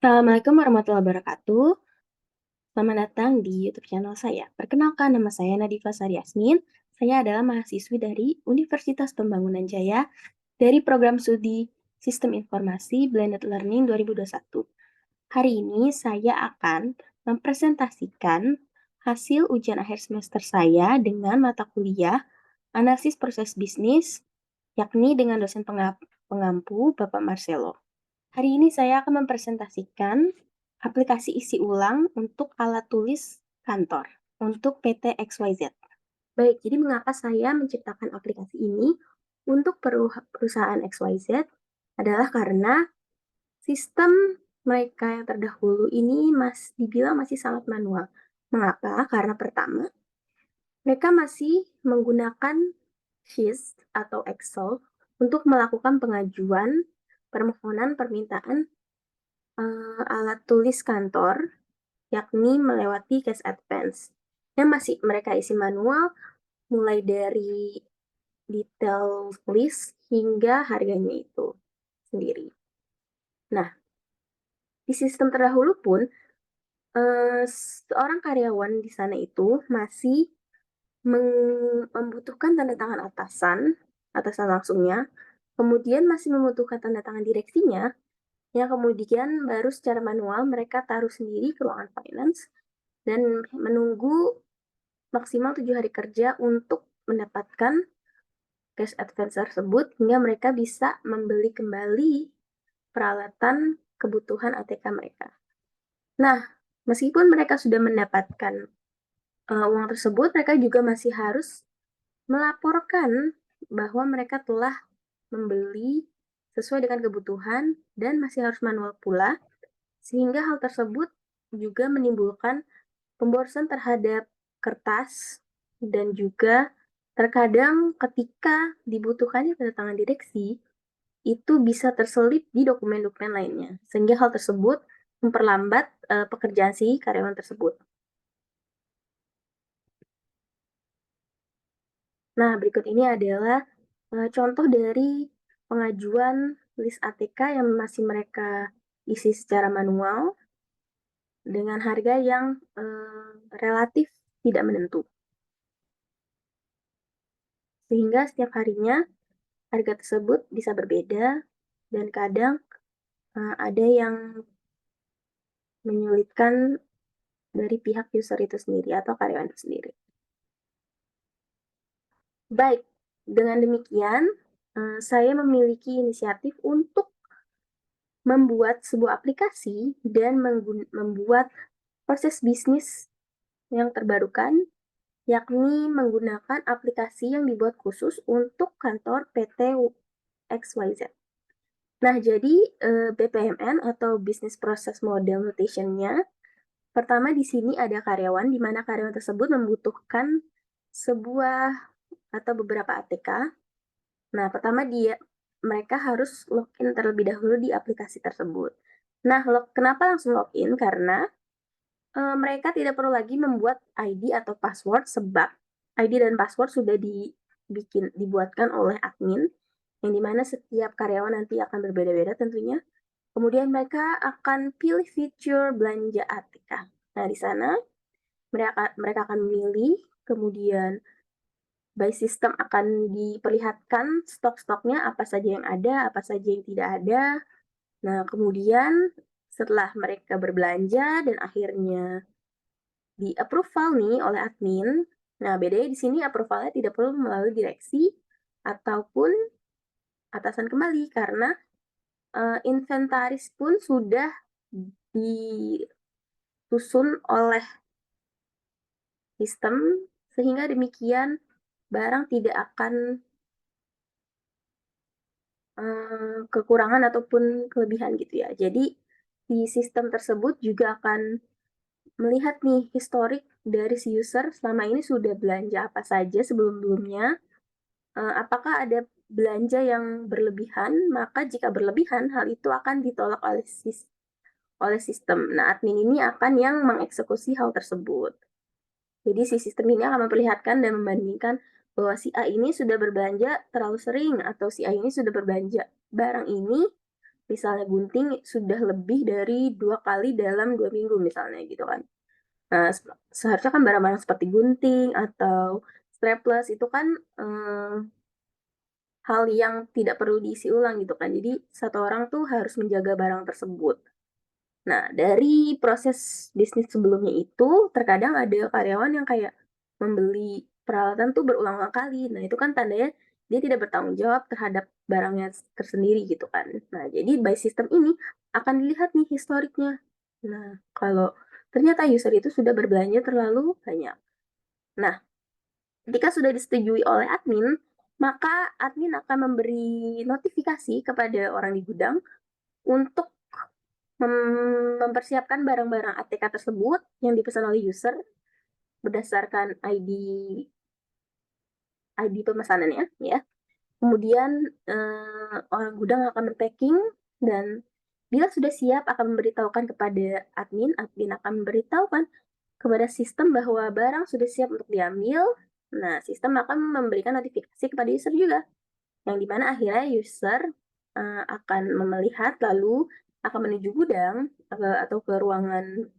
Assalamualaikum warahmatullahi wabarakatuh. Selamat datang di YouTube channel saya. Perkenalkan, nama saya Nadifa Sari Yasmin. Saya adalah mahasiswi dari Universitas Pembangunan Jaya dari program studi Sistem Informasi Blended Learning 2021. Hari ini saya akan mempresentasikan hasil ujian akhir semester saya dengan mata kuliah Analisis Proses Bisnis, yakni dengan dosen pengampu Bapak Marcelo. Hari ini saya akan mempresentasikan aplikasi isi ulang untuk alat tulis kantor untuk PT XYZ. Baik, jadi mengapa saya menciptakan aplikasi ini untuk perusahaan XYZ adalah karena sistem mereka yang terdahulu ini dibilang masih sangat manual. Mengapa? Karena pertama, mereka masih menggunakan Sheets atau Excel untuk melakukan pengajuan permohonan permintaan alat tulis kantor, yakni melewati cash advance. Yang masih mereka isi manual, mulai dari detail list hingga harganya itu sendiri. Nah, di sistem terdahulu pun, seorang karyawan di sana itu masih membutuhkan tanda tangan atasan langsungnya, kemudian masih membutuhkan tanda tangan direksinya, yang kemudian baru secara manual mereka taruh sendiri ke ruangan finance dan menunggu maksimal 7 hari kerja untuk mendapatkan cash advance tersebut hingga mereka bisa membeli kembali peralatan kebutuhan ATK mereka. Nah, meskipun mereka sudah mendapatkan uang tersebut, mereka juga masih harus melaporkan bahwa mereka telah membeli sesuai dengan kebutuhan dan masih harus manual pula, sehingga hal tersebut juga menimbulkan pemborosan terhadap kertas dan juga terkadang ketika dibutuhkannya tanda tangan direksi, itu bisa terselip di dokumen-dokumen lainnya, sehingga hal tersebut memperlambat pekerjaan si karyawan tersebut. Nah, berikut ini adalah contoh dari pengajuan list ATK yang masih mereka isi secara manual dengan harga yang relatif tidak menentu. Sehingga setiap harinya harga tersebut bisa berbeda dan kadang ada yang menyulitkan dari pihak user itu sendiri atau karyawan itu sendiri. Baik, dengan demikian saya memiliki inisiatif untuk membuat sebuah aplikasi dan membuat proses bisnis yang terbarukan, yakni menggunakan aplikasi yang dibuat khusus untuk kantor PT XYZ. Nah, jadi BPMN atau Business Process Model Notation-nya, pertama di sini ada karyawan, di mana karyawan tersebut membutuhkan sebuah atau beberapa ATK. Nah, pertama mereka harus login terlebih dahulu di aplikasi tersebut. Nah, kenapa langsung login? Karena mereka tidak perlu lagi membuat ID atau password sebab ID dan password sudah dibuatkan oleh admin, yang dimana setiap karyawan nanti akan berbeda-beda tentunya. Kemudian mereka akan pilih fitur belanja ATK. Nah, di sana mereka akan memilih, kemudian by system akan diperlihatkan stok-stoknya apa saja yang ada, apa saja yang tidak ada. Nah, kemudian setelah mereka berbelanja dan akhirnya di approval nih oleh admin. Nah, bedanya di sini approvalnya tidak perlu melalui direksi ataupun atasan kembali karena inventaris pun sudah disusun oleh sistem sehingga demikian barang tidak akan kekurangan ataupun kelebihan gitu ya. Jadi di sistem tersebut juga akan melihat nih historik dari si user selama ini sudah belanja apa saja sebelum-sebelumnya. Apakah ada belanja yang berlebihan? Maka jika berlebihan, hal itu akan ditolak oleh sistem. Nah, admin ini akan yang mengeksekusi hal tersebut. Jadi si sistem ini akan memperlihatkan dan membandingkan bahwa si A ini sudah berbelanja terlalu sering atau si A ini sudah berbelanja barang ini misalnya gunting sudah lebih dari 2 kali dalam 2 minggu misalnya gitu kan. Nah, seharusnya kan barang-barang seperti gunting atau strapless itu kan, hal yang tidak perlu diisi ulang gitu kan. Jadi satu orang tuh harus menjaga barang tersebut. Nah, dari proses bisnis sebelumnya itu, terkadang ada karyawan yang kayak membeli peralatan tuh berulang-ulang kali. Nah, itu kan tandanya dia tidak bertanggung jawab terhadap barangnya tersendiri gitu kan. Nah, jadi by system ini akan dilihat nih historiknya. Nah, kalau ternyata user itu sudah berbelanja terlalu banyak. Nah, ketika sudah disetujui oleh admin, maka admin akan memberi notifikasi kepada orang di gudang untuk mempersiapkan barang-barang ATK tersebut yang dipesan oleh user berdasarkan ID pemesanannya ya. Kemudian orang gudang akan men-packing dan bila sudah siap akan memberitahukan kepada admin, admin akan memberitahukan kepada sistem bahwa barang sudah siap untuk diambil. Nah, sistem akan memberikan notifikasi kepada user juga, yang dimana akhirnya user akan melihat lalu akan menuju gudang atau ke ruangan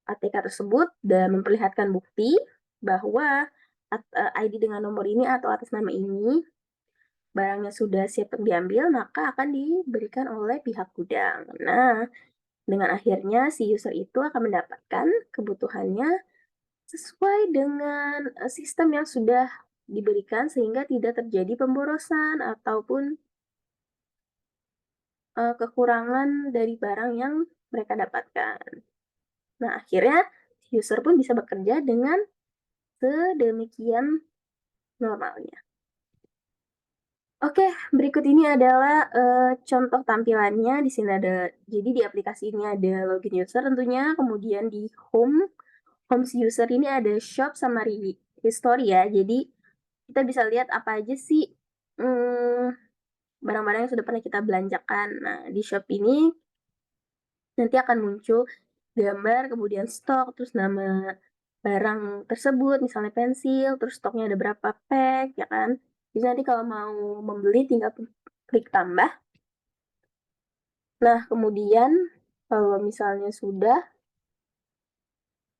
ATK tersebut dan memperlihatkan bukti bahwa ID dengan nomor ini atau atas nama ini barangnya sudah siap untuk diambil, maka akan diberikan oleh pihak gudang. Nah, dengan akhirnya si user itu akan mendapatkan kebutuhannya sesuai dengan sistem yang sudah diberikan sehingga tidak terjadi pemborosan ataupun kekurangan dari barang yang mereka dapatkan. Nah, akhirnya user pun bisa bekerja dengan sedemikian normalnya. Oke, berikut ini adalah contoh tampilannya. Di sini ada, jadi di aplikasi ini ada login user tentunya, kemudian di home user ini ada shop sama history ya. Jadi kita bisa lihat apa aja sih barang-barang yang sudah pernah kita belanjakan. Nah, di shop ini nanti akan muncul gambar, kemudian stok, terus nama barang tersebut, misalnya pensil, terus stoknya ada berapa pack, ya kan. Jadi nanti kalau mau membeli tinggal klik tambah. Nah, kemudian kalau misalnya sudah,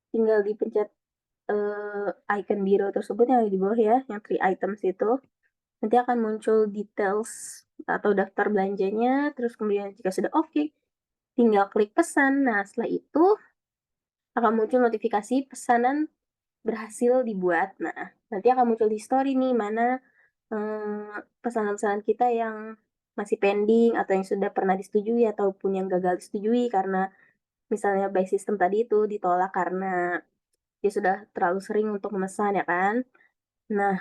tinggal dipencet icon biru tersebut yang ada di bawah ya, yang 3 items itu. Nanti akan muncul details atau daftar belanjanya, terus kemudian jika sudah oke, tinggal klik pesan. Nah, setelah itu akan muncul notifikasi pesanan berhasil dibuat. Nah, nanti akan muncul di story nih mana pesanan-pesanan kita yang masih pending atau yang sudah pernah disetujui ataupun yang gagal disetujui karena misalnya by system tadi itu ditolak karena dia sudah terlalu sering untuk memesan ya kan. Nah,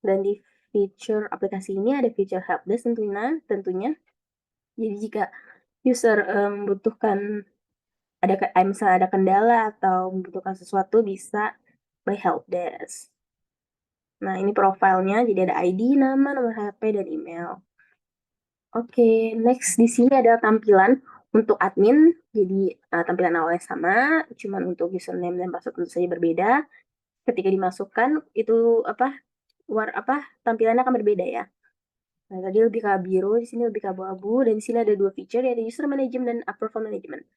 dan di feature aplikasi ini ada feature helpdesk tentunya. Jadi jika user membutuhkan misalnya ada kendala atau membutuhkan sesuatu bisa by helpdesk. Nah, ini profilnya, jadi ada ID, nama, nomor HP, dan email. Oke, next di sini ada tampilan untuk admin. Jadi tampilan awalnya sama, cuman untuk username dan password tentu saja berbeda. Ketika dimasukkan itu tampilannya akan berbeda ya. Nah, tadi lebih ke biru, di sini lebih ke abu-abu, dan di sini ada 2 feature yaitu user management dan approval management.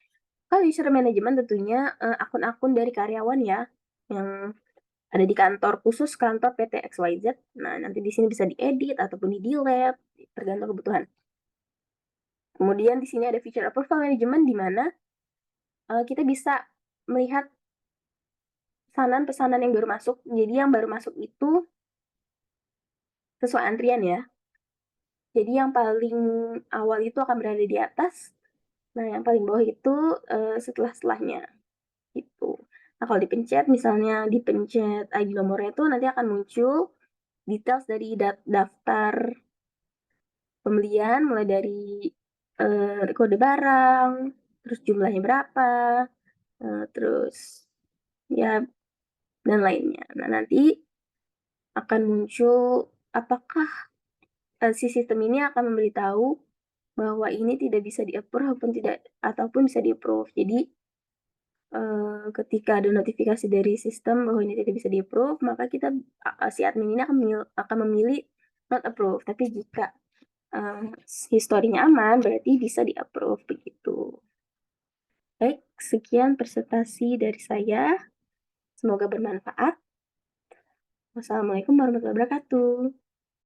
Kalau user management tentunya akun-akun dari karyawan ya yang ada di kantor khusus kantor PT XYZ. Nah, nanti di sini bisa diedit ataupun di delete, tergantung kebutuhan. Kemudian di sini ada feature approval management di mana kita bisa melihat pesanan-pesanan yang baru masuk. Jadi yang baru masuk itu sesuai antrian ya. Jadi yang paling awal itu akan berada di atas. Nah, yang paling bawah itu setelah-setelahnya gitu. Nah, kalau dipencet, misalnya dipencet ID nomornya itu nanti akan muncul details dari daftar pembelian mulai dari kode barang, terus jumlahnya berapa, terus ya dan lainnya. Nah, nanti akan muncul apakah si sistem ini akan memberitahu bahwa ini tidak bisa di-approve ataupun bisa di-approve. Jadi ketika ada notifikasi dari sistem bahwa ini tidak bisa di-approve, maka kita si admin ini akan memilih not approve. Tapi jika historinya aman, berarti bisa di-approve begitu. Baik, sekian presentasi dari saya. Semoga bermanfaat. Wassalamualaikum warahmatullahi wabarakatuh.